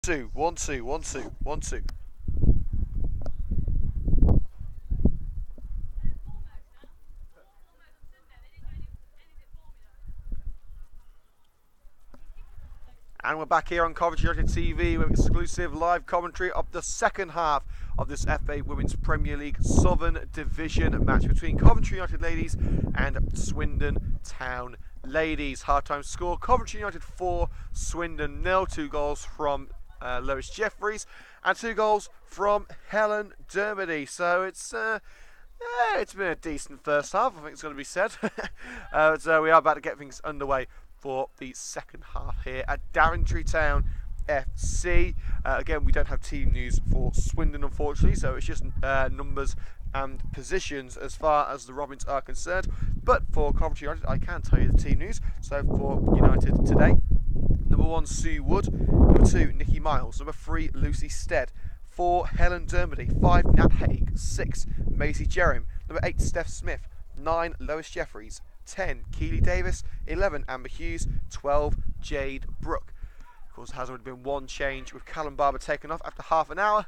Two, 1-2, 1-2, 1-2. And we're back here on Coventry United TV with exclusive live commentary of the second half of this FA Women's Premier League Southern Division match between Coventry United ladies and Swindon Town ladies. Half-time score, Coventry United 4, Swindon 0. 2 goals from Lois Jeffries and 2 goals from Helen Dermody. So it's been a decent first half, I think it's going to be said. So we are about to get things underway for the second half here at Coventry Town FC. Again, we don't have team news for Swindon, unfortunately, so it's just numbers and positions as far as the Robins are concerned. But for Coventry United, I can tell you the team news. So for United today, number 1, Sue Wood. Number 2, Nikki Miles. Number 3, Lucy Stead. 4, Helen Dermody. 5, Nat Haig. 6, Maisie Jerem. Number 8, Steph Smith. 9, Lois Jeffries. 10, Keely Davis. 11, Amber Hughes. 12, Jade Brooke. Of course, there has only been one change with Callum Barber taken off after half an hour.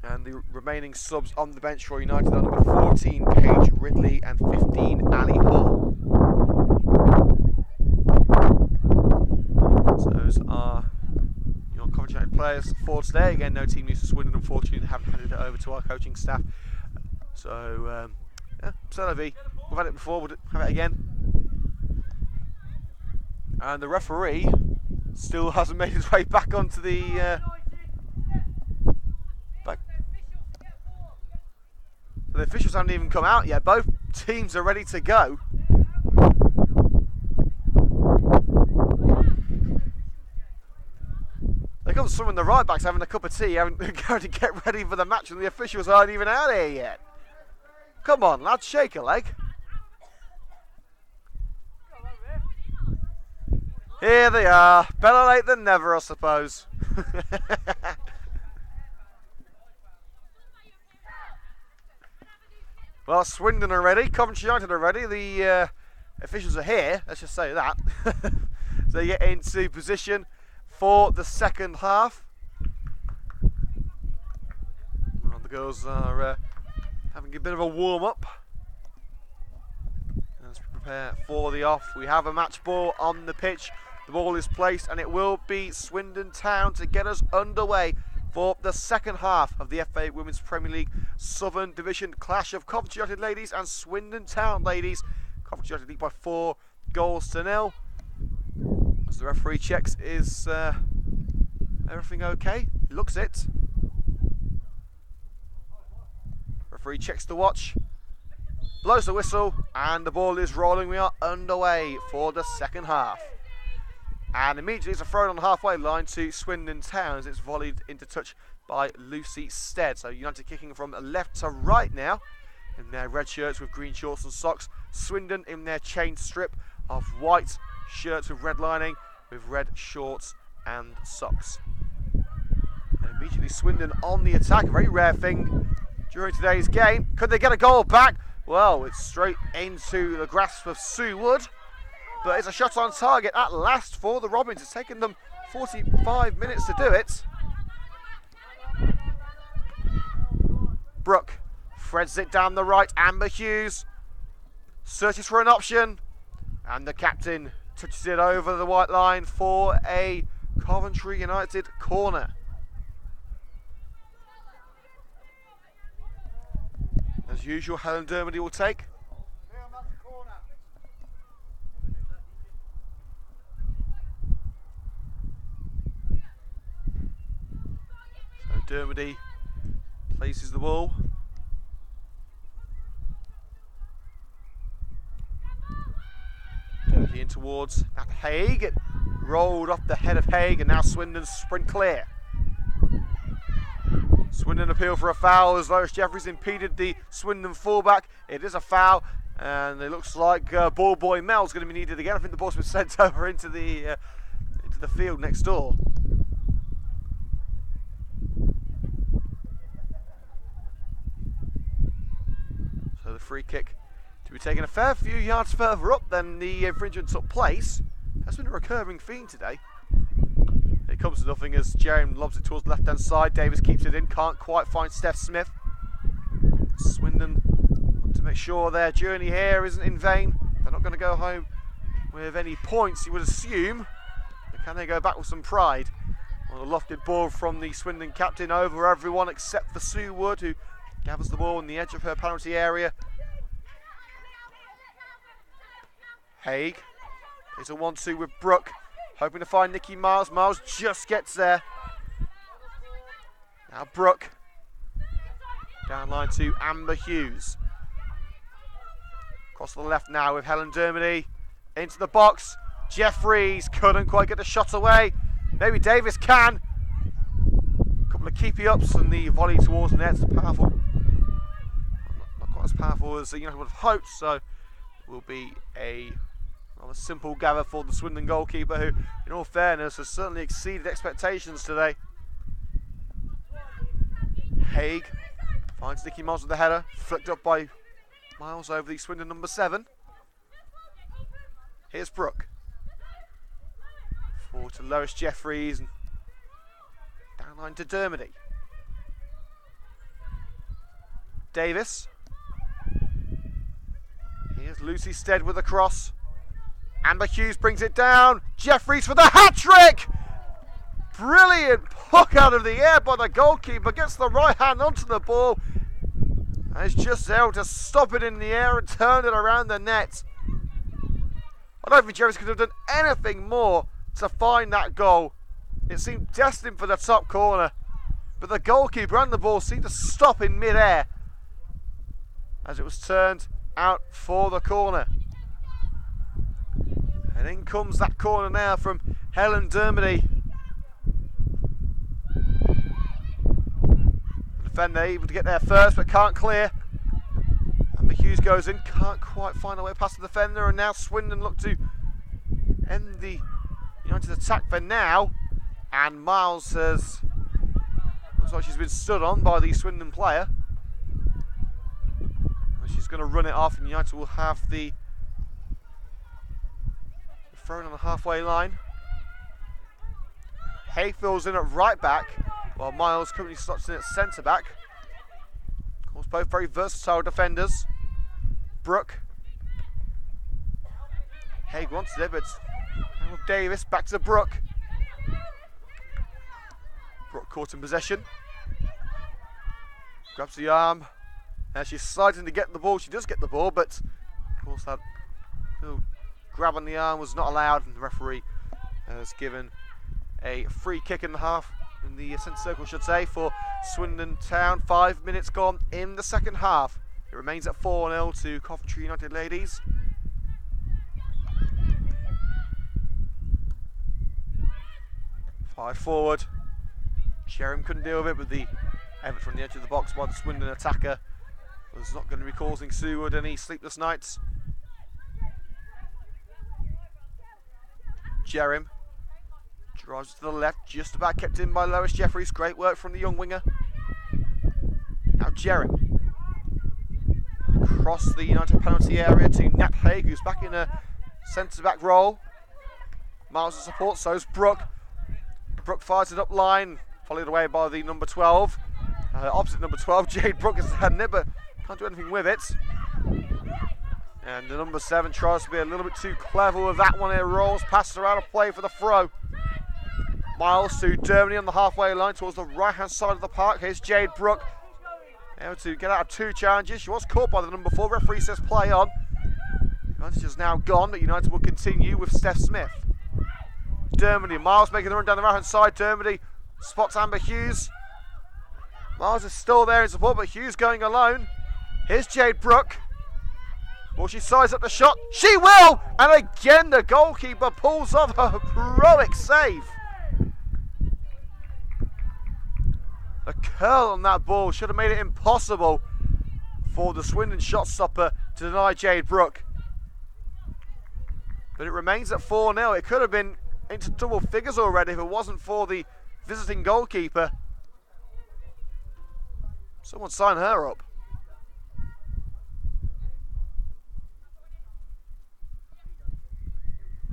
And the remaining subs on the bench for United are number 14, Paige Ridley, and 15, Ali Hall. So those are your Coventry United players for today. Again, no team news for Swindon, unfortunately. They haven't handed it over to our coaching staff. So, yeah, c'est la vie. We've had it before, we'll have it again. And the referee still hasn't made his way back onto the back. So the officials haven't even come out yet. Both teams are ready to go. They come some of the right backs having a cup of tea, going to get ready for the match, and the officials aren't even out here yet. Come on, lads, shake a leg. Here they are. Better late than never, I suppose. Well, Swindon are ready. Coventry United are ready. The officials are here. Let's just say that. So they get into position for the second half. Well, the girls are having a bit of a warm-up as we prepare for the off. We have a match ball on the pitch. The ball is placed, and it will be Swindon Town to get us underway for the second half of the FA Women's Premier League Southern Division clash of Coventry United ladies and Swindon Town ladies. Coventry United lead by 4 goals to 0. As the referee checks, is everything okay? He looks it. Referee checks the watch, blows the whistle, and the ball is rolling. We are underway for the second half. And immediately it's a throw on the halfway line to Swindon Town as it's volleyed into touch by Lucy Stead. So United kicking from left to right now in their red shirts with green shorts and socks. Swindon in their chain strip of white shirts with red lining with red shorts and socks. And immediately Swindon on the attack, a very rare thing during today's game. Could they get a goal back? Well, it's straight into the grasp of Sue Wood. But it's a shot on target at last for the Robins. It's taken them 45 minutes to do it. Brooke threads it down the right. Amber Hughes searches for an option. And the captain touches it over the white line for a Coventry United corner. As usual, Helen Dermody will take. Dermody places the ball. Dermody in towards at Haig. It rolled off the head of Haig, and now Swindon sprint clear. Swindon appeal for a foul as Lois Jeffries impeded the Swindon fullback. It is a foul, and it looks like ball boy Mel's going to be needed again. I think the ball's been sent over into the field next door. So the free kick to be taken a fair few yards further up than the infringement took place. That's been a recurring theme today. Here comes to nothing as Jeremy lobs it towards the left-hand side. Davis keeps it in, can't quite find Steph Smith. Swindon want to make sure their journey here isn't in vain. They're not going to go home with any points, you would assume. But can they go back with some pride? Well, a lofted ball from the Swindon captain over everyone except for Sue Wood, who gathers the ball on the edge of her penalty area. Haig plays a 1-2 with Brooke, hoping to find Nikki Miles. Miles just gets there. Now Brooke. Down line to Amber Hughes. Across the left now with Helen Dermody. Into the box. Jeffries couldn't quite get the shot away. Maybe Davis can. A couple of keepy ups and the volley towards the net. Powerful. Not quite as powerful as United would have hoped, so it will be a rather simple gather for the Swindon goalkeeper, who, in all fairness, has certainly exceeded expectations today. Haig finds Nikki Miles with the header, flicked up by Miles over the Swindon number 7. Here's Brooke. Forward to Lois Jeffries and down line to Dermody. Davis. Here's Lucy Stead with a cross. Amber Hughes brings it down. Jeffries for the hat-trick! Brilliant puck out of the air by the goalkeeper. Gets the right hand onto the ball. And is just able to stop it in the air and turn it around the net. I don't think Jeffries could have done anything more to find that goal. It seemed destined for the top corner. But the goalkeeper and the ball seemed to stop in mid-air as it was turned out for the corner. And in comes that corner now from Helen Dermody. The defender able to get there first but can't clear. Amber Hughes goes in, can't quite find a way past the defender, and now Swindon look to end the United attack for now. And Miles has, looks like she's been stood on by the Swindon player. She's going to run it off, and United will have the thrown on the halfway line. Hay fills in at right back, while Miles currently slots in at centre back. Of course, both very versatile defenders. Brooke. Haig wants it, but now with Davis, back to Brooke. Brooke caught in possession. Grabs the arm. Now she's sliding to get the ball. She does get the ball, but of course that little grab on the arm was not allowed, and the referee has given a free kick in the half, in the centre circle, I should say, for Swindon Town. 5 minutes gone in the second half. It remains at 4-0 to Coventry United ladies. Fired forward. Sheringham couldn't deal with it, but the effort from the edge of the box by the Swindon attacker was not going to be causing Seward any sleepless nights. Jerem drives to the left, just about kept in by Lois Jeffries. Great work from the young winger. Now Jerem across the United penalty area to Nat Haig, who's back in a centre-back role. Miles of support, so's Brooke. Brooke fires it up line, followed away by the number 12. Opposite number 12, Jade Brooke has had it, but can't do anything with it. And the number 7 tries to be a little bit too clever with that one. It rolls past her out of play for the throw. Miles to Dermody on the halfway line towards the right-hand side of the park. Here's Jade Brooke, able to get out of 2 challenges. She was caught by the number 4. Referee says play on. United is now gone, but United will continue with Steph Smith. Dermody, Miles making the run down the right-hand side. Dermody spots Amber Hughes. Miles is still there in support, but Hughes going alone. Here's Jade Brooke. Will she size up the shot? She will! And again the goalkeeper pulls off a heroic save. The curl on that ball should have made it impossible for the Swindon shot stopper to deny Jade Brooke. But it remains at 4-0. It could have been into double figures already if it wasn't for the visiting goalkeeper. Someone sign her up.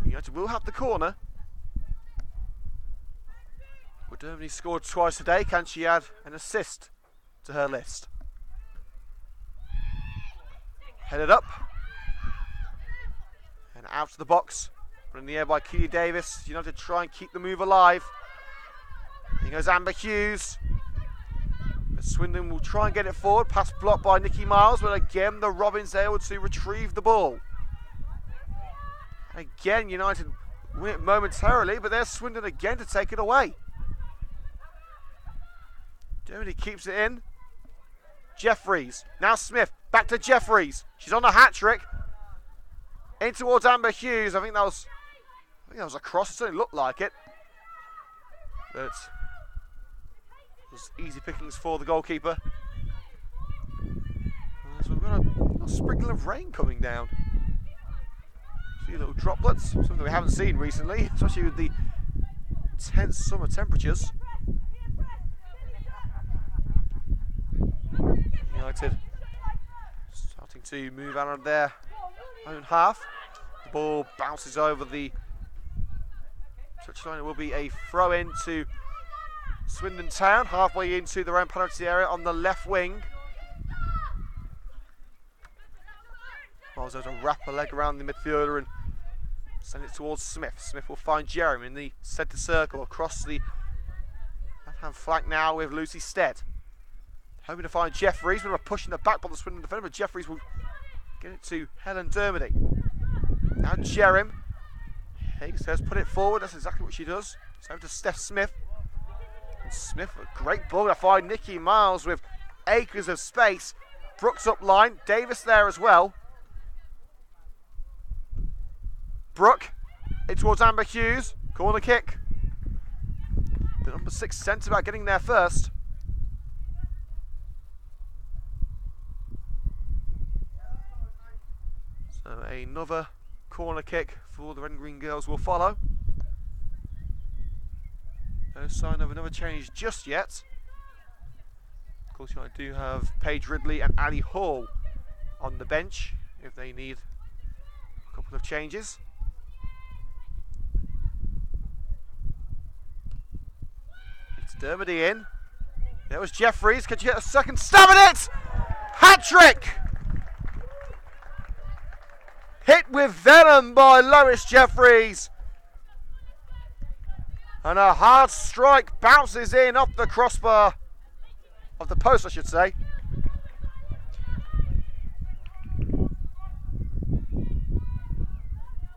United will have the corner. Dermody scored twice today. Can she add an assist to her list? Headed up. And out of the box. Put in the air by Keely Davis. United try and keep the move alive. Here goes Amber Hughes. But Swindon will try and get it forward. Pass blocked by Nikki Miles. But again, the Robins able to retrieve the ball. Again, United win it momentarily. But there's Swindon again to take it away. Dermody keeps it in. Jeffries. Now Smith. Back to Jeffries. She's on a hat-trick. In towards Amber Hughes. I think that was a cross. It certainly looked like it. But it was easy pickings for the goalkeeper. So we've got a sprinkle of rain coming down. A few little droplets. Something we haven't seen recently, especially with the intense summer temperatures. United starting to move out of their own half. The ball bounces over the touchline. It will be a throw in to Swindon Town, halfway into their own penalty area on the left wing. Miles able to wrap a leg around the midfielder and send it towards Smith. Smith will find Jeremy in the centre circle across the left-hand flank now with Lucy Stead. Hoping to find Jeffries, with a push in the back by the Swindon defender, but Jeffries will get it to Helen Dermody. Now Jerem. Higgs says put it forward, that's exactly what she does. It's over to Steph Smith. And Smith, a great ball to find Nikki Miles with acres of space. Brooks up line, Davis there as well. Brooke, in towards Amber Hughes, corner kick. The number 6 centre back getting there first. So another corner kick for the Red and Green Girls will follow. No sign of another change just yet. Of course, I do have Paige Ridley and Ali Hall on the bench if they need a couple of changes. It's Dermody in. There was Jeffries. Could you get a second stab at it? Hat-trick! Hit with venom by Lois Jeffries. And a hard strike bounces in off the crossbar. Of the post, I should say.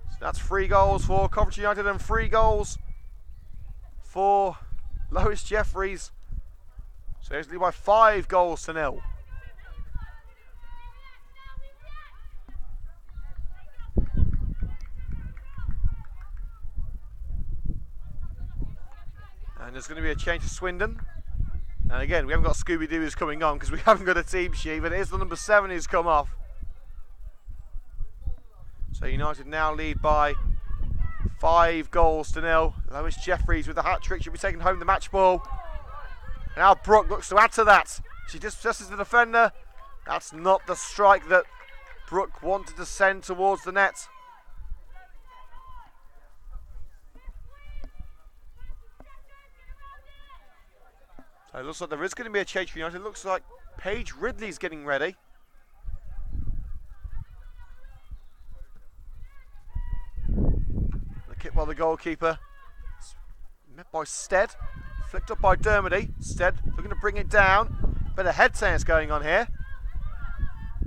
So that's 3 goals for Coventry United and 3 goals for Lois Jeffries. So it's by 5 goals to 0. And there's going to be a change to Swindon. And again, we haven't got Scooby-Doo who's coming on because we haven't got a team sheet, but it is the number 7 who's come off. So United now lead by 5 goals to 0. Lois Jeffries with the hat-trick should be taking home the match ball. Now Brooke looks to add to that. She dispossesses the defender. That's not the strike that Brooke wanted to send towards the net. So it looks like there is going to be a change for United. It looks like Paige Ridley's getting ready. The kick by the goalkeeper. Met by Stead. Flicked up by Dermody. Stead looking to bring it down. Bit of head tennis going on here.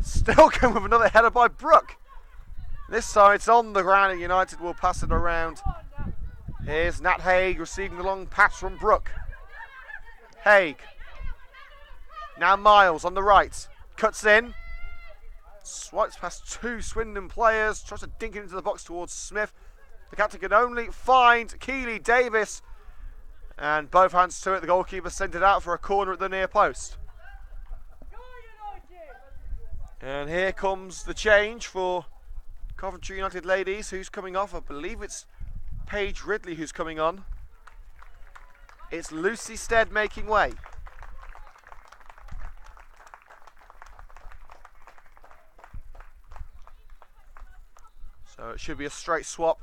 Still going with another header by Brooke. This time it's on the ground and United will pass it around. Here's Nat Haig receiving the long pass from Brooke. Haig. Now Miles on the right. Cuts in. Swipes past 2 Swindon players. Tries to dink it into the box towards Smith. The captain can only find Keely Davis. And both hands to it. The goalkeeper sent it out for a corner at the near post. And here comes the change for Coventry United ladies. Who's coming off? I believe it's Paige Ridley who's coming on. It's Lucy Stead making way. So it should be a straight swap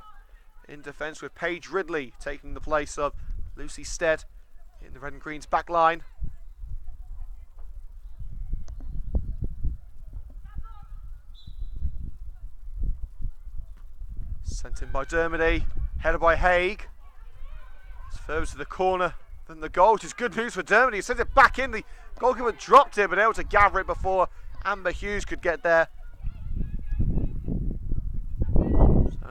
in defence with Paige Ridley taking the place of Lucy Stead in the red and green's back line. Sent in by Dermody, headed by Haig. It's further to the corner than the goal, which is good news for Dermody. He sent it back in. The goalkeeper dropped it, but able to gather it before Amber Hughes could get there.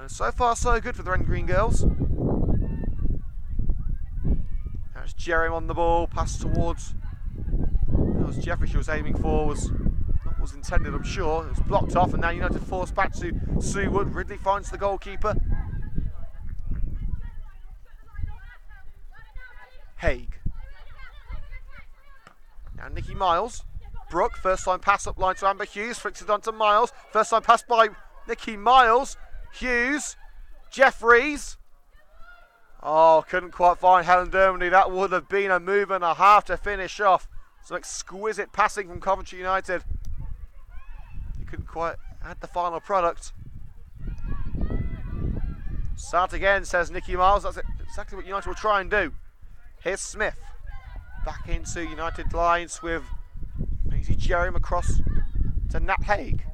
So far, so good for the red and green girls. Now it's Jerem on the ball, pass towards. That was Jeffrey she was aiming for, was intended, I'm sure. It was blocked off, and now United forced back to Sue Wood. Ridley finds the goalkeeper. Haig. Now Nikki Miles. Brooke, first time pass up line to Amber Hughes, flicks it on to Miles. First time pass by Nikki Miles. Hughes. Jeffries. Oh, couldn't quite find Helen Dermody. That would have been a move and a half to finish off. Some exquisite passing from Coventry United. Couldn't quite add the final product. Start again, says Nikki Miles. That's exactly what United will try and do. Here's Smith. Back into United lines with Maisie Jerem across to Nat Haig.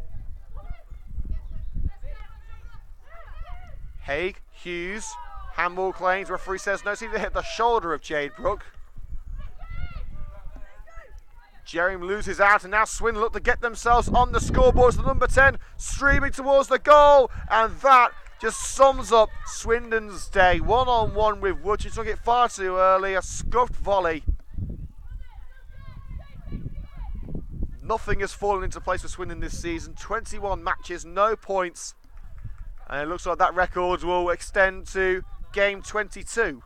Haig, Hughes, handball claims. Referee says no, seemed to hit the shoulder of Jade Brooke. Jerem loses out, and now Swindon look to get themselves on the scoreboard. The number 10 streaming towards the goal, and that just sums up Swindon's day. One-on-one with Wood. She took it far too early, a scuffed volley. Nothing has fallen into place for Swindon this season. 21 matches, no points, and it looks like that record will extend to game 22.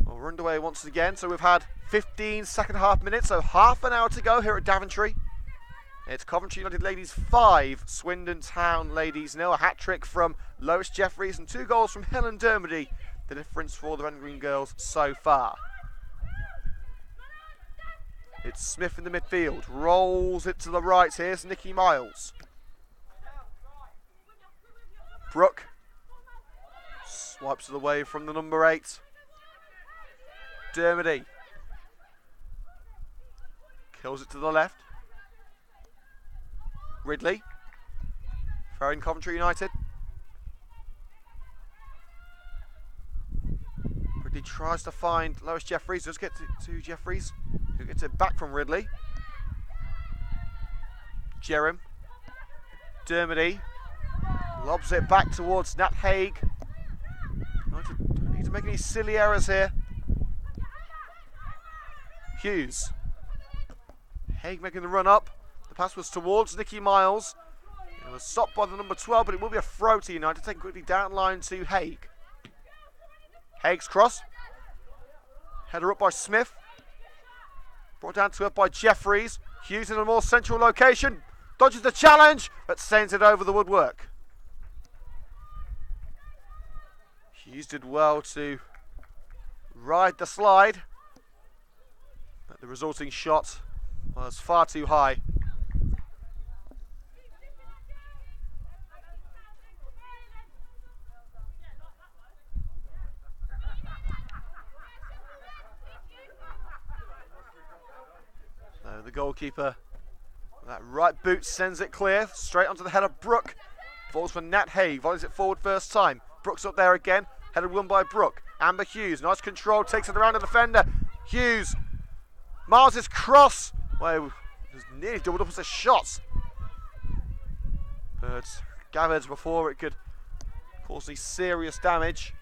We're underway once again, so we've had 15 second half minutes, so half an hour to go here at Daventry. It's Coventry United ladies 5, Swindon Town ladies 0. A hat-trick from Lois Jeffries and 2 goals from Helen Dermody, the difference for the red and green girls so far. It's Smith in the midfield, rolls it to the right. Here's Nikki Miles. Brooke swipes it away from the number 8. Dermody kills it to the left. Ridley throwing Coventry United. Ridley tries to find Lois Jeffries. Does get to Jeffries, who gets it back from Ridley. Jerem. Dermody lobs it back towards Nat Haig. Don't need to make any silly errors here. Hughes. Haig making the run up. The pass was towards Nikki Miles. It was stopped by the number 12, but it will be a throw to United. Taken quickly down line to Haig. Haig's cross. Header up by Smith. Brought down to it by Jeffries. Hughes in a more central location. Dodges the challenge, but sends it over the woodwork. Hughes did well to ride the slide. But the resulting shot was far too high. So the goalkeeper, that right boot sends it clear, straight onto the head of Brooke. Falls for Nat Haig, volleys it forward first time. Brooke's up there again, headed won by Brooke. Amber Hughes, nice control, takes it around the defender. Hughes. Miles' cross, well, it was nearly doubled up as a shot. But gathered before it could cause any serious damage.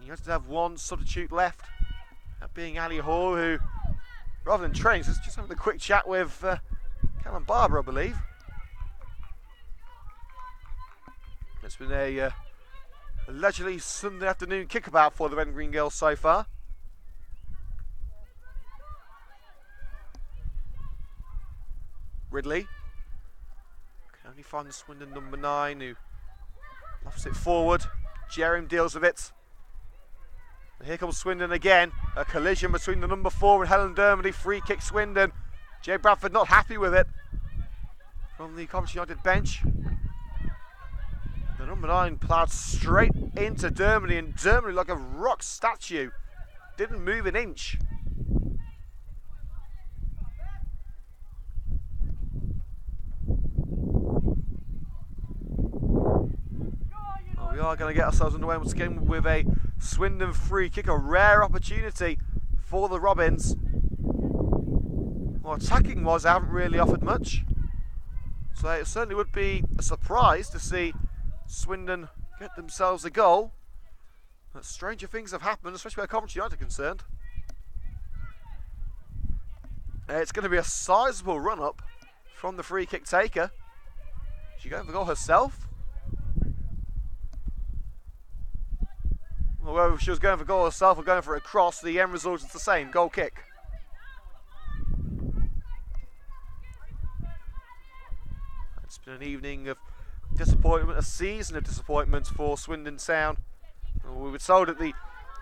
You have to have one substitute left, that being Ali Hall, who, rather than training, is just having a quick chat with Callum Barber, I believe. It's been a allegedly Sunday afternoon kickabout for the red and green girls so far. Ridley can only find the Swindon number 9, who lofts it forward. Jerem deals with it. And here comes Swindon again. A collision between the number 4 and Helen Dermody. Free kick Swindon. Jay Bradford not happy with it. From the Coventry United bench. The number 9 ploughed straight into Dermody, and Dermody, like a rock statue, didn't move an inch. Well, we are going to get ourselves underway once again with a Swindon free kick, a rare opportunity for the Robins. Well, attacking wise, they haven't really offered much. So it certainly would be a surprise to see Swindon get themselves a goal. But stranger things have happened, especially where Coventry United are concerned. It's going to be a sizable run-up from the free kick taker. Is she going for goal herself? Well, whether she was going for goal herself or going for a cross, the end result is the same, goal kick. It's been an evening of disappointment, a season of disappointment for Swindon Town. We were told at the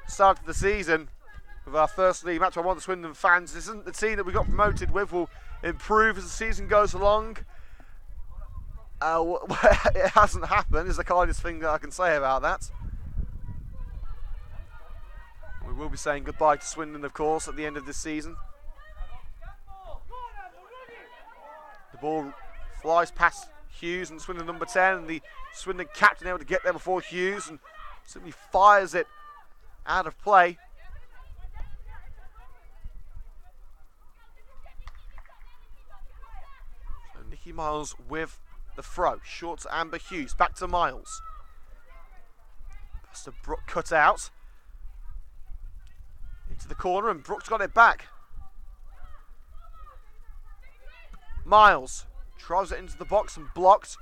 start of the season, with our first league match, I want the Swindon fans, this isn't the team that we got promoted with, will improve as the season goes along. It hasn't happened, is the kindest thing that I can say about that. We will be saying goodbye to Swindon, of course, at the end of this season. The ball flies past Hughes and Swindon number 10, and the Swindon captain able to get there before Hughes and simply fires it out of play. So Nikki Miles with the throw, short to Amber Hughes, back to Miles. Past to Brooke, cut out into the corner, and Brooke's got it back. Miles tries it into the box and blocked.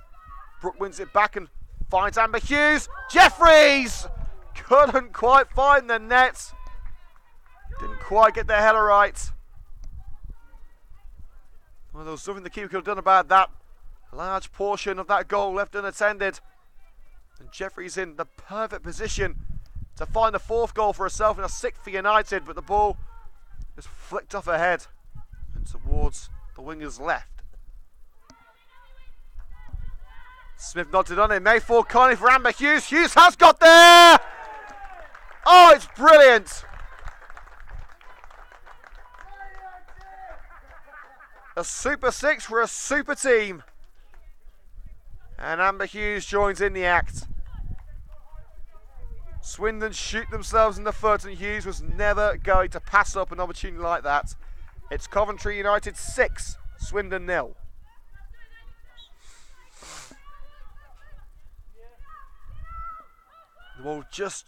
Brooke wins it back and finds Amber Hughes. Jeffries couldn't quite find the net. Didn't quite get their header right. Well, there was something the keeper could have done about that. A large portion of that goal left unattended. And Jeffries in the perfect position to find the 4th goal for herself and a 6th for United, but the ball is flicked off her head and towards the winger's left. Smith nodded on it. Mayford kindly for Amber Hughes. Hughes has got there! Oh, it's brilliant! A super 6 for a super team. And Amber Hughes joins in the act. Swindon shoot themselves in the foot, and Hughes was never going to pass up an opportunity like that. It's Coventry United 6, Swindon 0. The ball just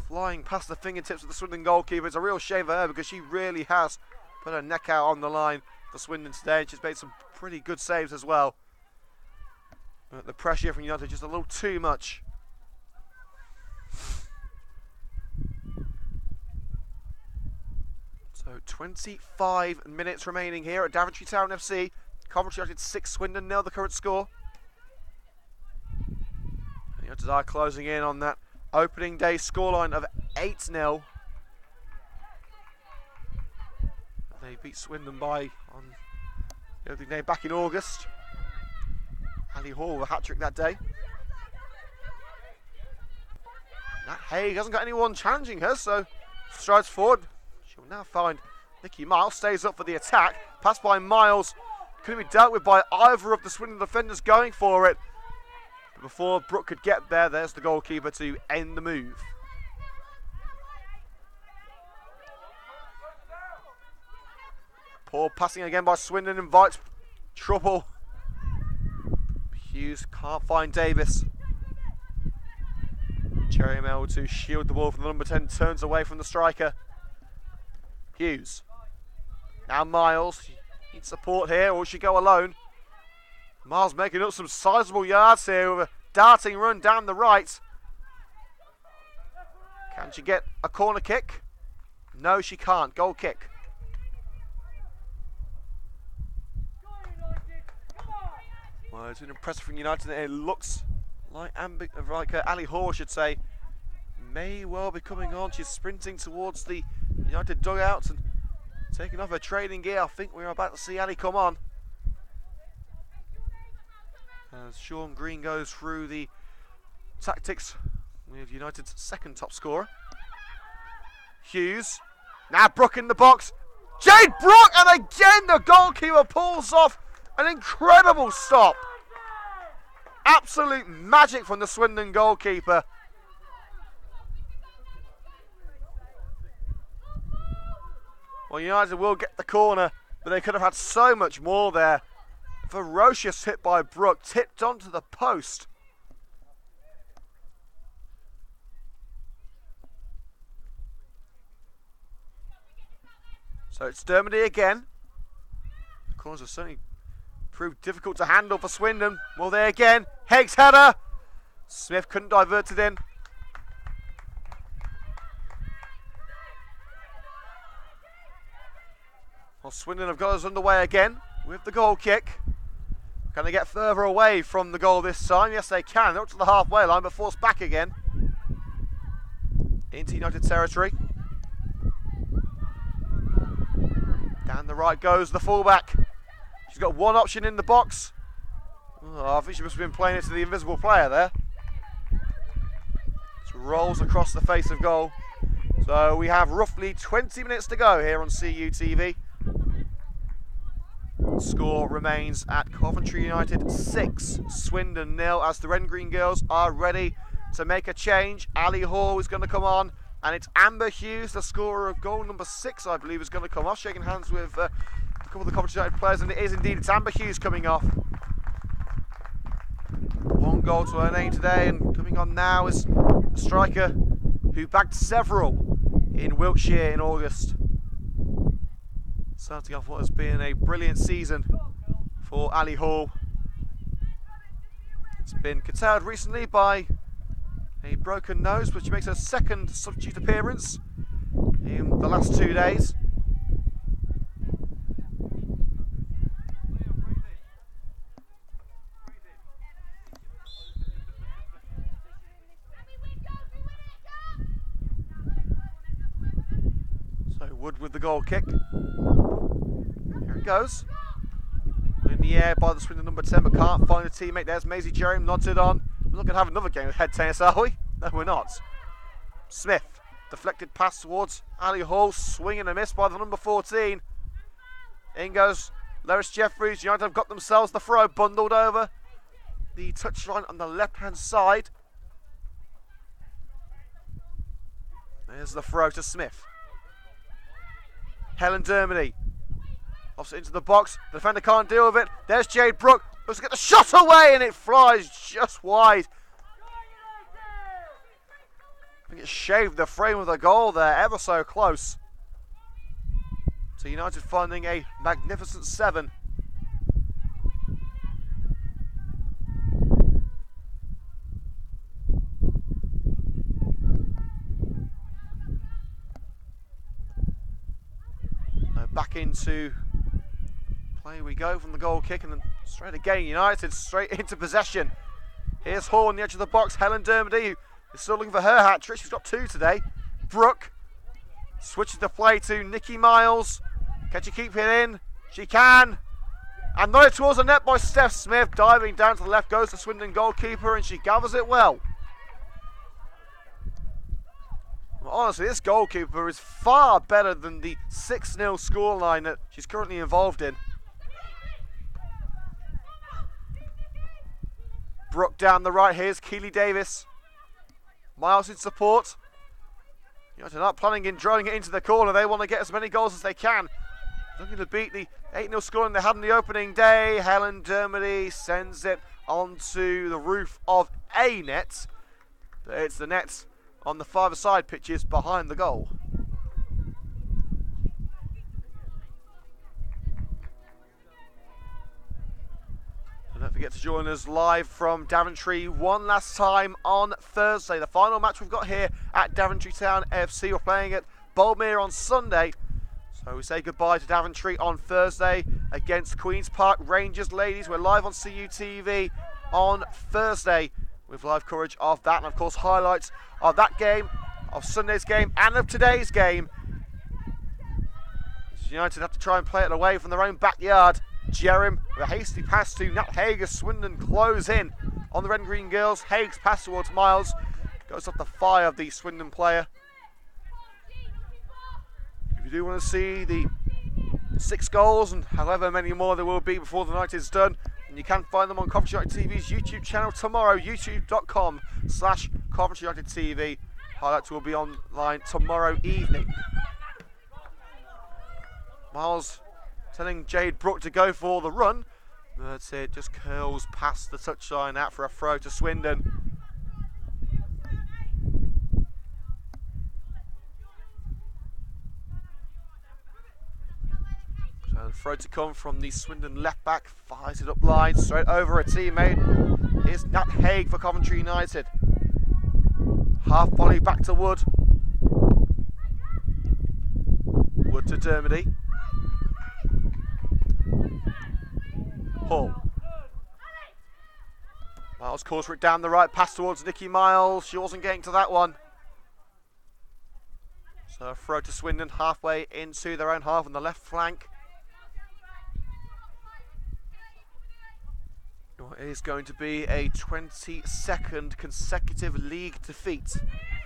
flying past the fingertips of the Swindon goalkeeper. It's a real shame for her because she really has put her neck out on the line for Swindon today, and she's made some pretty good saves as well. But the pressure from United just a little too much. So 25 minutes remaining here at Daventry Town FC. Coventry United 6, Swindon 0, the current score. And United are closing in on that opening day scoreline of 8-0. They beat Swindon by on the opening day back in August. Ali Hall with a hat-trick that day. Nat Haig hasn't got anyone challenging her, so strides forward. She'll now find Nikki Miles, stays up for the attack. Passed by Miles, couldn't be dealt with by either of the Swindon defenders going for it. But before Brooke could get there, there's the goalkeeper to end the move. Poor passing again by Swindon invites trouble. Hughes can't find Davis. Cherry-Mel to shield the ball from the number 10, turns away from the striker. Hughes. Now Miles. She needs support here, or she go alone. Miles making up some sizable yards here with a darting run down the right. Can she get a corner kick? No, she can't. Goal kick. Well, it's been impressive from United. It looks like Ali Hall, should say, may well be coming on. She's sprinting towards the United dugouts and taking off her training gear. I think we're about to see Ali come on. As Sean Green goes through the tactics with United's second top scorer. Hughes. Now Brooke in the box. Jade Brooke, and again the goalkeeper pulls off an incredible stop. Absolute magic from the Swindon goalkeeper. Well, United will get the corner, but they could have had so much more there. Ferocious hit by Brooke, tipped onto the post. So it's Dermody again. The corners have certainly proved difficult to handle for Swindon. Well, there again. Higgs header. Smith couldn't divert it in. Well, Swindon have got us underway again with the goal kick. Can they get further away from the goal this time? Yes, they can. They're up to the halfway line, but forced back again into United territory. Down the right goes the fullback. She's got one option in the box. Oh, I think she must have been playing it to the invisible player there. Just rolls across the face of goal. So we have roughly 20 minutes to go here on CUTV. Score remains at Coventry United 6, Swindon 0, as the Red and Green girls are ready to make a change. Ali Hall is going to come on, and it's Amber Hughes, the scorer of goal number 6, I believe, is going to come off, shaking hands with a couple of the Coventry United players, and it is indeed, it's Amber Hughes coming off. One goal to her name today, and coming on now is a striker who bagged several in Wiltshire in August. Starting off what has been a brilliant season for Ali Hall. It's been curtailed recently by a broken nose, but she makes her second substitute appearance in the last 2 days. So Wood with the goal kick. Here it goes. In the air by the Swindon number 10, but can't find a teammate. There's Maisie Jerome, nodded on. We're not going to have another game of head tennis, are we? No, we're not. Smith, deflected pass towards Ali Hall, swing and a miss by the number 14. In goes Loris Jeffries. United have got themselves the throw, bundled over the touchline on the left-hand side. There's the throw to Smith. Helen Dermody. Offs it into the box. The defender can't deal with it. There's Jade Brooke. Looks to get the shot away, and it flies just wide. I think it shaved the frame of the goal there, ever so close. So United finding a magnificent 7. Back into play we go from the goal kick, and then straight again United straight into possession. Here's Hall on the edge of the box. Helen Dermody, who is still looking for her hat trick. She's got 2 today. Brooke switches the play to Nikki Miles. Can she keep it in? She can. And nodded towards the net by Steph Smith. Diving down to the left goes the Swindon goalkeeper, and she gathers it well. Honestly, this goalkeeper is far better than the 6-0 scoreline that she's currently involved in. Brooke down the right. Here's Keely Davis. Miles in support. United not planning in drawing it into the corner. They want to get as many goals as they can. Looking to beat the 8-0 scoreline they had on the opening day. Helen Dermody sends it onto the roof of a net. But it's the net on the 5-a-side pitches behind the goal. So don't forget to join us live from Daventry one last time on Thursday. The final match we've got here at Daventry Town FC. We're playing at Boldmere on Sunday. So we say goodbye to Daventry on Thursday against Queen's Park Rangers. Ladies, we're live on CUTV on Thursday with live coverage of that, and of course highlights of that game of Sunday's game and of today's game. United have to try and play it away from their own backyard. Jerem with a hasty pass to Nat Haig as Swindon close in on the red and green girls. Haig's pass towards Miles goes off the thigh of the Swindon player. If you do want to see the 6 goals and however many more there will be before the night is done, and you can find them on Coventry United TV's YouTube channel tomorrow, youtube.com/Coventry United TV. Highlights will be online tomorrow evening. Miles telling Jade Brooke to go for the run, but it just curls past the touchline out for a throw to Swindon. So the throw to come from the Swindon left back, fires it up line, straight over a teammate. Here's Nat Haig for Coventry United. Half volley back to Wood. Wood to Dermody. Hall. Miles calls for it down the right, pass towards Nikki Miles. She wasn't getting to that one. So a throw to Swindon halfway into their own half on the left flank. It is going to be a 22nd consecutive league defeat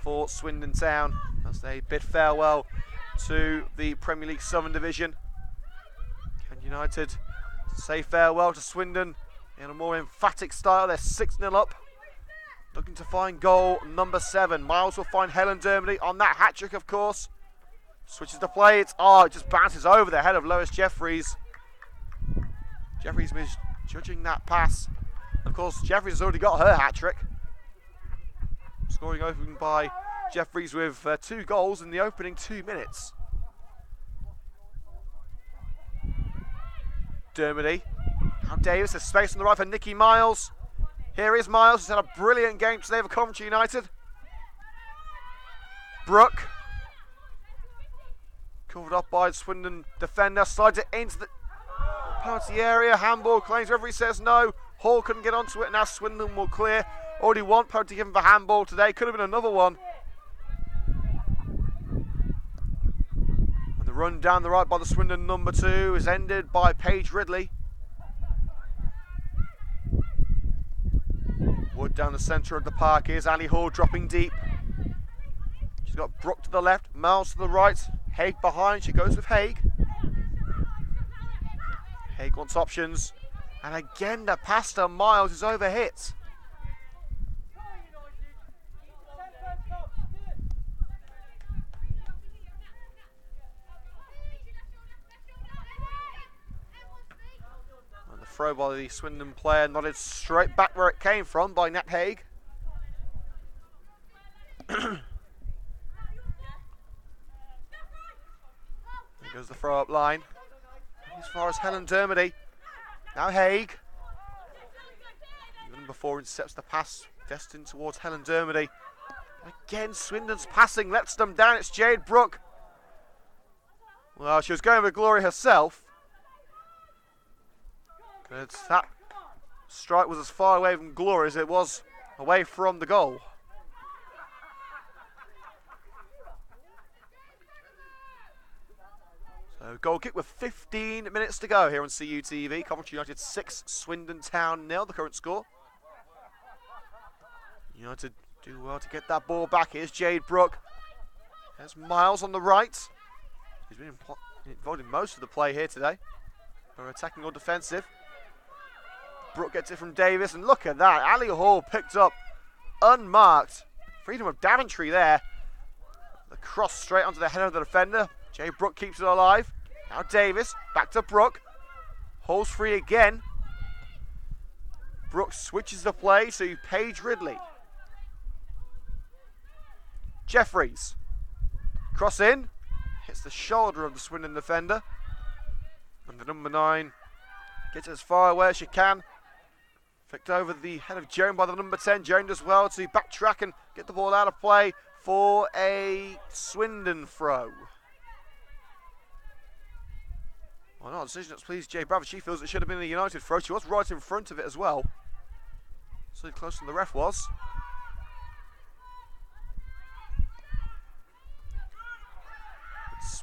for Swindon Town as they bid farewell to the Premier League Southern Division. Can United say farewell to Swindon in a more emphatic style? They're 6-0 up, looking to find goal number 7. Miles will find Helen Dermody on that hat-trick, of course. Switches the play. It just bounces over the head of Lois Jeffries. Jeffries misjudging that pass. Of course, Jeffries has already got her hat-trick. Scoring open by Jeffries with 2 goals in the opening 2 minutes. Dermody. Now Davis has space on the right for Nikki Miles. Here is Miles, who's had a brilliant game today for Coventry United. Brooke. Covered up by the Swindon defender, slides it into the penalty area. Handball claims, referee says no. Hall couldn't get onto it, now Swindon will clear. Already one penalty given for handball today, could have been another one. And the run down the right by the Swindon number 2 is ended by Paige Ridley. Wood down the centre of the park is Ali Hall dropping deep. She's got Brooke to the left, Miles to the right, Haig behind, she goes with Haig. Haig wants options, and again the pass to Miles is overhit. And the throw by the Swindon player nodded straight back where it came from by Nat Haig. There goes the throw up line. As far as Helen Dermody. Now Haig. Even before intercepts the pass destined towards Helen Dermody. Again, Swindon's passing lets them down. It's Jade Brooke. Well, she was going with Glory herself. But that strike was as far away from Glory as it was away from the goal. So goal kick with 15 minutes to go here on CUTV. Coventry United 6, Swindon Town 0, the current score. United do well to get that ball back. Here's Jade Brooke. There's Miles on the right. He's been involved in most of the play here today, whether attacking or defensive. Brooke gets it from Davis, and look at that. Ali Hall picked up unmarked. Freedom of Daventry there. The cross straight onto the head of the defender. Jade Brooke keeps it alive. Now Davis, back to Brooke. Hall's free again. Brooke switches the play to Paige Ridley. Jeffries. Cross in. Hits the shoulder of the Swindon defender. And the number 9 gets as far away as she can. Flicked over the head of Joan by the number 10. Joan does well to backtrack and get the ball out of play for a Swindon throw. Well, not a decision that's pleased Jay Bradford. She feels it should have been a United throw. She was right in front of it as well. So close than the ref was.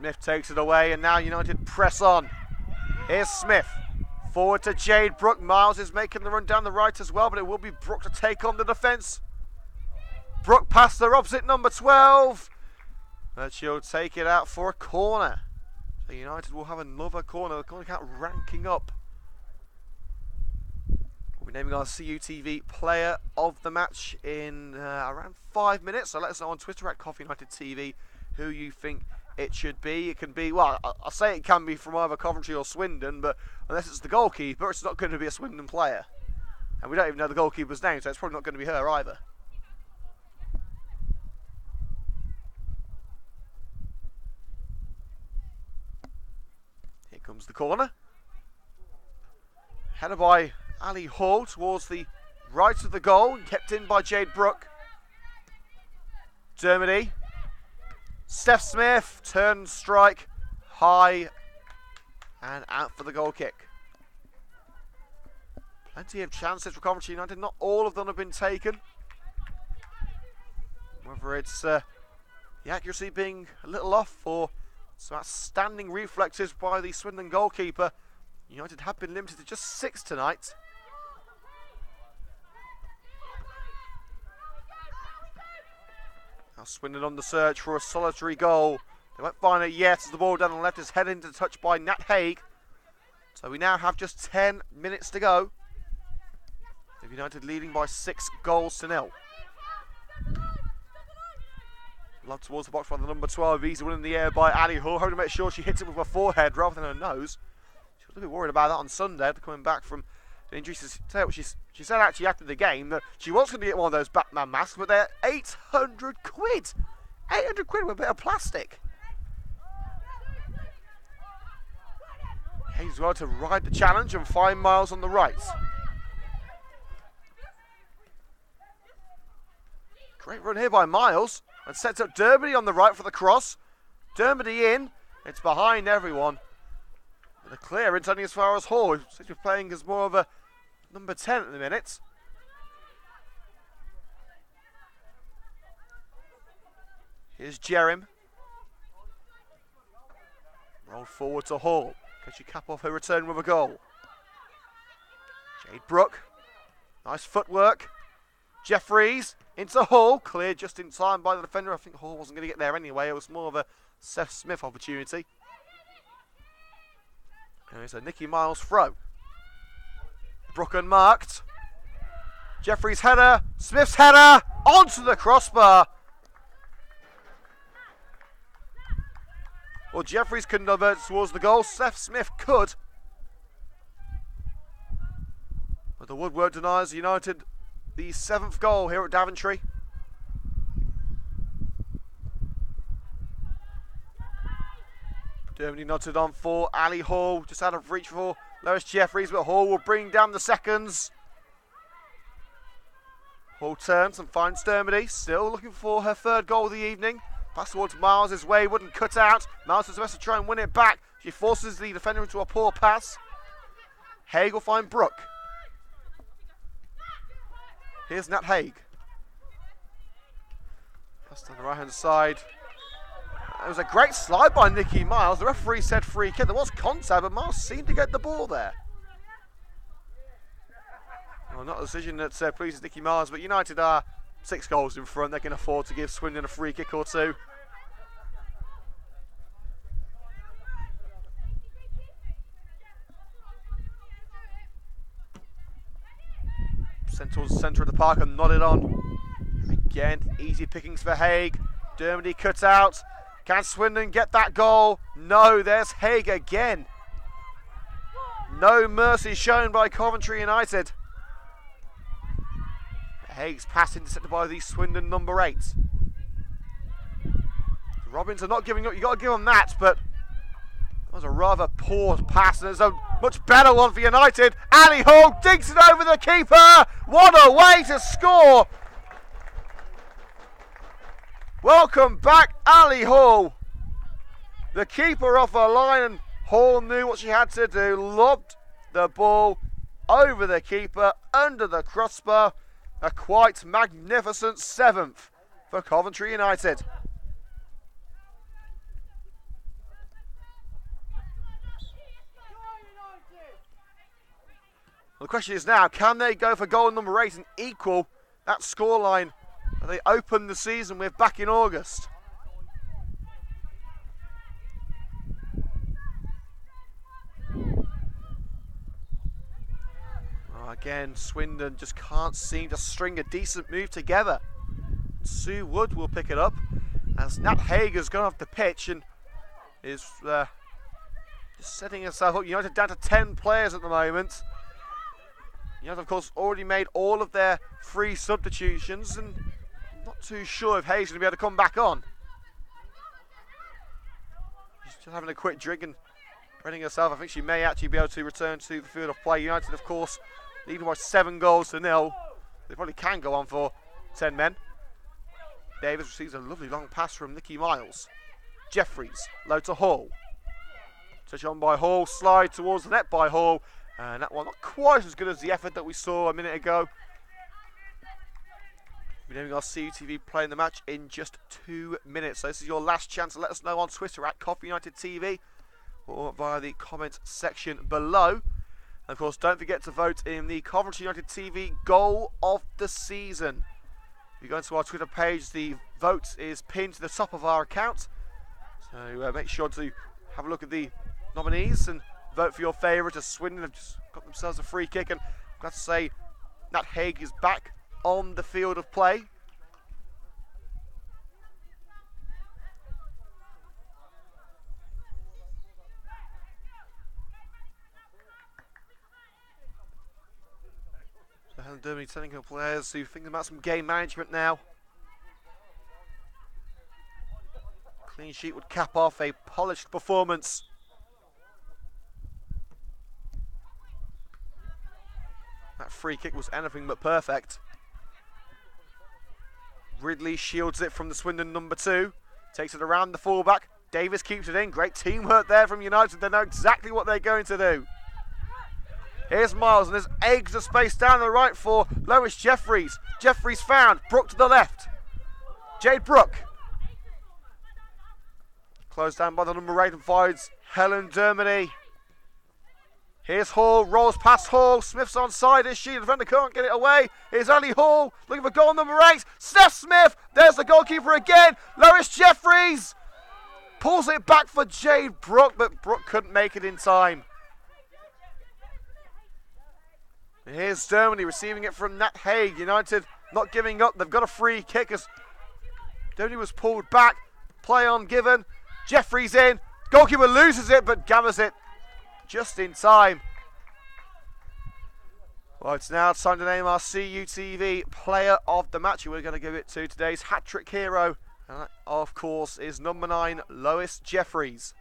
Smith takes it away, and now United press on. Here's Smith. Forward to Jade Brooke. Miles is making the run down the right as well, but it will be Brooke to take on the defence. Brooke past the opposite number 12. But she'll take it out for a corner. So United will have another corner. The corner count ranking up. We'll be naming our CUTV player of the match in around 5 minutes. So let us know on Twitter at Coffee United TV who you think it should be. It can be, well, I say it can be from either Coventry or Swindon, but unless it's the goalkeeper, it's not going to be a Swindon player. And we don't even know the goalkeeper's name, so it's probably not going to be her either. Here comes the corner. Headed by Ali Hall towards the right of the goal, kept in by Jade Brooke. Dermody. Steph Smith, turn strike, high, and out for the goal kick. Plenty of chances for Coventry United, not all of them have been taken. Whether it's the accuracy being a little off or some outstanding reflexes by the Swindon goalkeeper, United have been limited to just 6 tonight. Now Swindon on the search for a solitary goal. They won't find it yet as the ball down the left is headed into touch by Nat Haig. So we now have just 10 minutes to go. United leading by 6 goals to 0. Love towards the box by the number 12. Easy win in the air by Ali Hall. Hoping to make sure she hits it with her forehead rather than her nose. She was a bit worried about that on Sunday after coming back from an injury. She said actually after the game that she was going to get one of those Batman masks, but they're 800 quid. 800 quid with a bit of plastic. Hayes well to ride the challenge and find Miles on the right. Great run here by Miles. And sets up Dermody on the right for the cross. Dermody in. It's behind everyone. The clearance only as far as Hall, who seems to be playing as more of a number 10 at the minute. Here's Jerem. Rolled forward to Hall. Can she cap off her return with a goal? Jade Brooke. Nice footwork. Jeffries into Hall. Cleared just in time by the defender. I think Hall wasn't going to get there anyway. It was more of a Seth Smith opportunity. And it's a Nicky Miles throw. Brooke unmarked. Jeffries' header. Smith's header. Onto the crossbar. Well, Jeffries couldn't divert towards the goal. Seth Smith could. But the woodwork denies United the 7th goal here at Coventry. Dermody nodded on for Ali Hall. Just out of reach for Lois Jeffries, but Hall will bring down the seconds. Hall turns and finds Dermody. Still looking for her 3rd goal of the evening. Pass towards Miles, his way wouldn't cut out. Miles does the best to try and win it back. She forces the defender into a poor pass. Haig will find Brooke. Here's Nat Haig. Pass down the right hand side. It was a great slide by Nicky Miles. The referee said free kick. There was contact, but Miles seemed to get the ball there. Well, not a decision that pleases Nicky Miles, but United are 6 goals in front. They can afford to give Swindon a free kick or two. Sent towards the centre of the park and nodded on. Again, easy pickings for Haig. Dermody cut out. Can Swindon get that goal? No, there's Haig again. No mercy shown by Coventry United. Haig's pass intercepted by the Swindon number 8. The Robins are not giving up. You've got to give them that, but that was a rather poor pass, and there's a much better one for United. Ali Hall digs it over the keeper. What a way to score. Welcome back, Ali Hall. The keeper off her line, and Hall knew what she had to do. Lobbed the ball over the keeper, under the crossbar. A quite magnificent 7th for Coventry United. Well, the question is now, can they go for goal number 8 and equal that scoreline that they opened the season with back in August? Well, again, Swindon just can't seem to string a decent move together. Sue Wood will pick it up as Nat Hager's gone off the pitch and is just setting herself up. United down to 10 players at the moment. United, of course, already made all of their free substitutions, and I'm not too sure if Hayes is going to be able to come back on. She's just having a quick drink and readying herself. I think she may actually be able to return to the field of play. United, of course, leading by 7-0. They probably can go on for 10 men. Davis receives a lovely long pass from Nicky Miles. Jeffries, low to Hall. Touch on by Hall, slide towards the net by Hall. And that one not quite as good as the effort that we saw a minute ago. We're doing our CUTV playing the match in just 2 minutes. So this is your last chance to let us know on Twitter at Coventry United TV or via the comment section below. And of course, don't forget to vote in the Coventry United TV Goal of the Season. If you go into our Twitter page, the vote is pinned to the top of our account. So make sure to have a look at the nominees and vote for your favourite, as Swindon have just got themselves a free kick. And I've got to say, Nat Haig is back on the field of play. So Helen Derby telling her players who think about some game management now. Clean sheet would cap off a polished performance. That free kick was anything but perfect. Ridley shields it from the Swindon number 2. Takes it around the fullback. Davis keeps it in. Great teamwork there from United. They know exactly what they're going to do. Here's Miles, and there's eggs of space down the right for Lois Jeffries. Jeffries found. Brooke to the left. Jade Brooke. Closed down by the number 8 and finds Helen Dermody. Here's Hall, rolls past Hall. Smith's onside, is she? The defender can't get it away. Here's Ali Hall, looking for goal number 8. Steph Smith, there's the goalkeeper again. Lois Jeffries pulls it back for Jade Brooke, but Brooke couldn't make it in time. And here's Dermody receiving it from Nat Haig. United not giving up. They've got a free kick as Dermody was pulled back. Play on given. Jeffries in. Goalkeeper loses it, but gathers it just in time. Well, it's now time to name our CUTV player of the match. We're going to give it to today's hat-trick hero. And that, of course, is number 9, Lois Jeffries.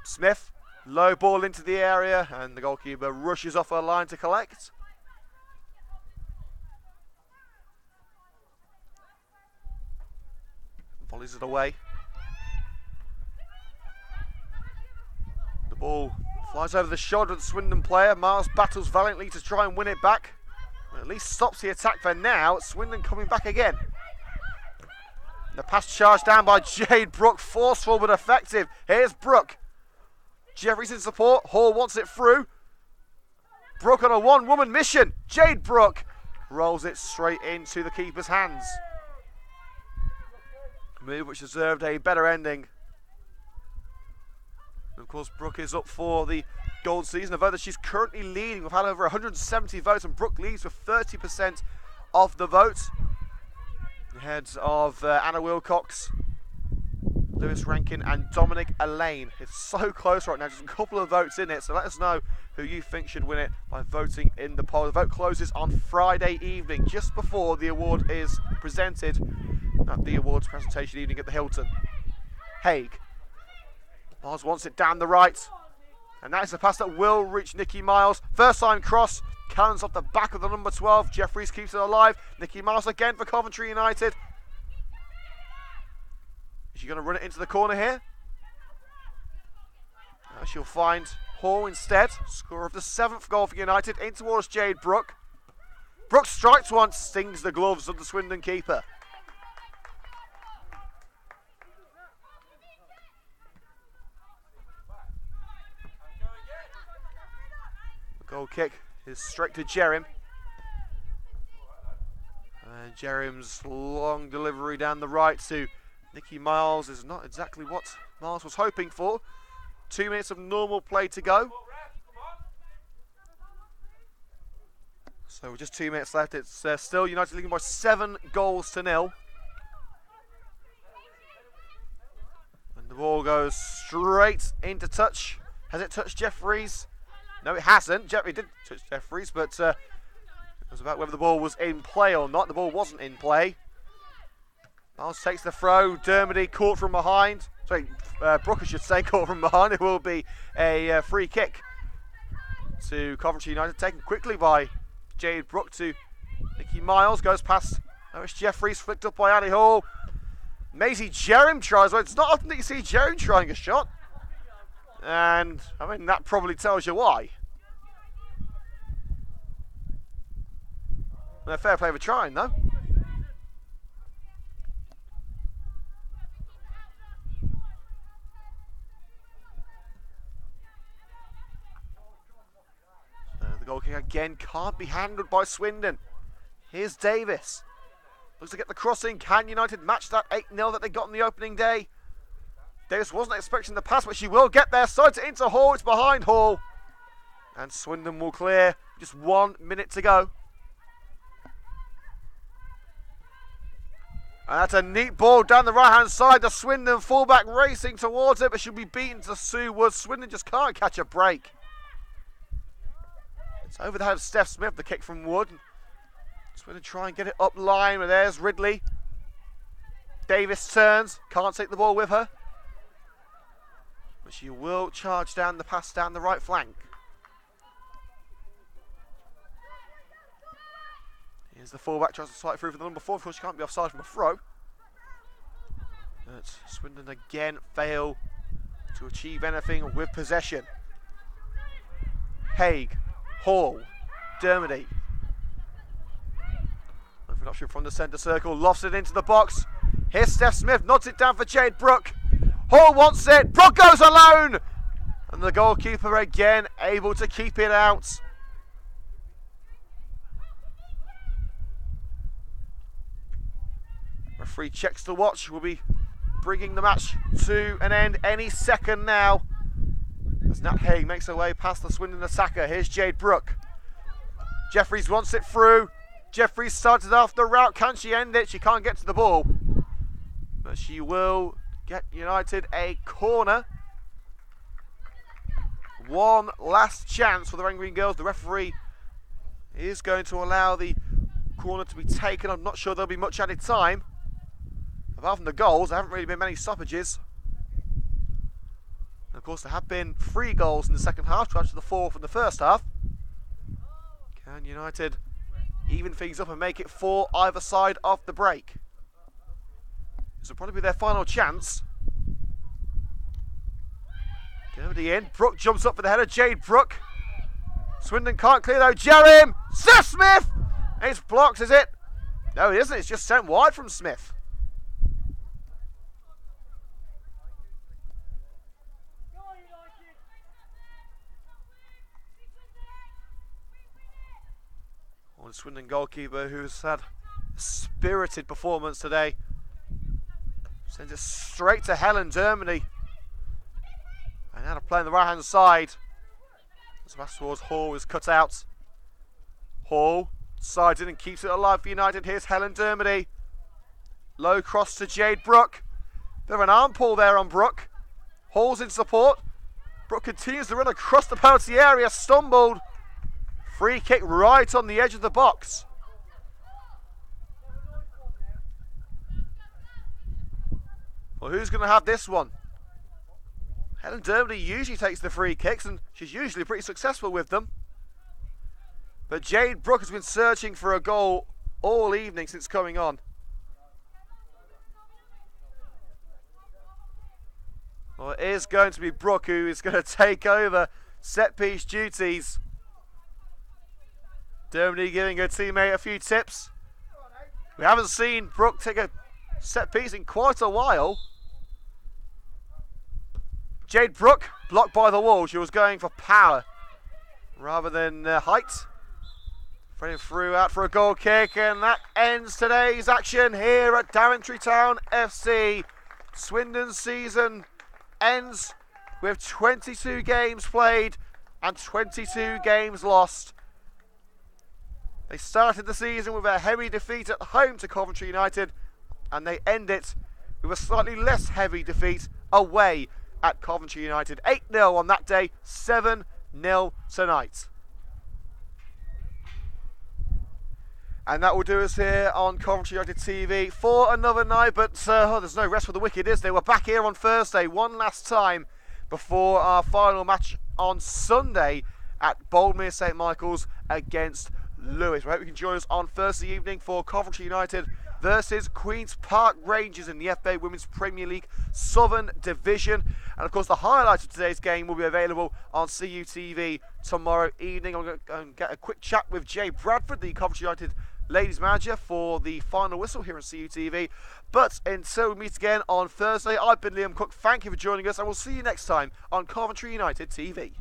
Smith, low ball into the area, and the goalkeeper rushes off her line to collect. Volleys it away. The ball flies over the shoulder of the Swindon player. Miles battles valiantly to try and win it back. At least stops the attack for now. Swindon coming back again. The pass charged down by Jade Brooke. Forceful but effective. Here's Brooke. Jeffries in support. Hall wants it through. Brooke on a one-woman mission. Jade Brooke rolls it straight into the keeper's hands. A move which deserved a better ending. And of course, Brooke is up for the gold season, a vote that she's currently leading. We've had over 170 votes, and Brooke leads with 30% of the vote. Ahead of Anna Wilcox, Lewis Rankin and Dominic Elaine. It's so close right now, just a couple of votes in it, so let us know who you think should win it by voting in the poll. The vote closes on Friday evening, just before the award is presented at the awards presentation evening at the Hilton. Haig. Miles wants it down the right, and that is a pass that will reach Nicky Miles. First time cross, cannons off the back of the number 12. Jeffries keeps it alive. Nicky Miles again for Coventry United. Is she going to run it into the corner here? No, she'll find Hall instead. Scorer of the 7th goal for United, in towards Jade Brooke. Brooke strikes once, stings the gloves of the Swindon keeper. kick is straight to Jerem. And Jerem's long delivery down the right to Nikki Miles is not exactly what Miles was hoping for. 2 minutes of normal play to go. So with just 2 minutes left, it's still United leading by 7 goals to 0. And the ball goes straight into touch. Has it touched Jeffries? No, it hasn't. Jeffrey did touch Jeffries, but it was about whether the ball was in play or not. The ball wasn't in play. Miles takes the throw. Dermody caught from behind. Sorry, Brooke, I should say, caught from behind. It will be a free kick to Coventry United, taken quickly by Jade Brooke to Nikki Miles. Goes past Nourish Jeffries, flicked up by Annie Hall. Maisie Jerem tries. Well, it's not often that you see Jerem trying a shot. And, I mean, that probably tells you why. Well, fair play for trying, though. The goal kick again can't be handled by Swindon. Here's Davis. Looks to get the crossing. Can United match that 8-0 that they got on the opening day? Davis wasn't expecting the pass, but she will get there. Sides it into Hall. It's behind Hall. And Swindon will clear. Just 1 minute to go. And that's a neat ball down the right-hand side. The Swindon fullback racing towards it, but she'll be beaten to Sue Woods. Swindon just can't catch a break. It's over the head of Steph Smith, the kick from Wood. Swindon try and get it up line, but there's Ridley. Davis turns, can't take the ball with her. But she will charge down the pass down the right flank. Here's the fullback, tries to slide through for the number 4, of course she can't be offside from a throw. But Swindon again fail to achieve anything with possession. Haig, Hall, Dermody. An option from the centre circle, lofts it into the box. Here's Steph Smith, nods it down for Jade Brooke. Hall wants it, Brooke goes alone! And the goalkeeper again able to keep it out. Referee checks the watch, will be bringing the match to an end any second now. As Nat Haig makes her way past the Swindon attacker. Here's Jade Brooke. Jeffries wants it through. Jeffries started off the route. Can she end it? She can't get to the ball. But she will get United a corner. One last chance for the Red Green Girls. The referee is going to allow the corner to be taken. I'm not sure there'll be much added time. Apart from the goals, there haven't really been many stoppages. And of course, there have been 3 goals in the second half, to add to the 4 from the first half. Can United even things up and make it 4 either side of the break? This will probably be their final chance. Dermody in. Brooke jumps up for the header. Jade Brooke. Swindon can't clear though. Jerem! Steph Smith! It's blocked, is it? No, it isn't. It's just sent wide from Smith. The Swindon goalkeeper, who's had a spirited performance today, sends it straight to Helen Dermody. And now to play on the right hand side. As pass towards Hall is cut out. Hall sides in and keeps it alive for United. Here's Helen Dermody. Low cross to Jade Brooke. Bit of an arm pull there on Brooke. Hall's in support. Brooke continues to run across the penalty area, stumbled. Free kick right on the edge of the box. Well, who's going to have this one? Helen Dermody usually takes the free kicks and she's usually pretty successful with them. But Jade Brooke has been searching for a goal all evening since coming on. Well, it is going to be Brooke who is going to take over set piece duties. Dermody giving her teammate a few tips. We haven't seen Brooke take a set piece in quite a while. Jade Brooke blocked by the wall. She was going for power rather than height. Running through out for a goal kick, and that ends today's action here at Coventry Town FC. Swindon's season ends with 22 games played and 22 games lost. They started the season with a heavy defeat at home to Coventry United, and they end it with a slightly less heavy defeat away at Coventry United. 8-0 on that day, 7-0 tonight. And that will do us here on Coventry United TV for another night, but there's no rest for the wicked, is there? We're back here on Thursday one last time before our final match on Sunday at Boldmere St Michael's against Lewis. We hope you can join us on Thursday evening for Coventry United versus Queen's Park Rangers in the FA Women's Premier League Southern Division. And of course the highlights of today's game will be available on CUTV tomorrow evening. I'm going to go and get a quick chat with Jay Bradford, the Coventry United ladies manager, for the final whistle here on CUTV. But until we meet again on Thursday, I've been Liam Cook. Thank you for joining us, and we'll see you next time on Coventry United TV.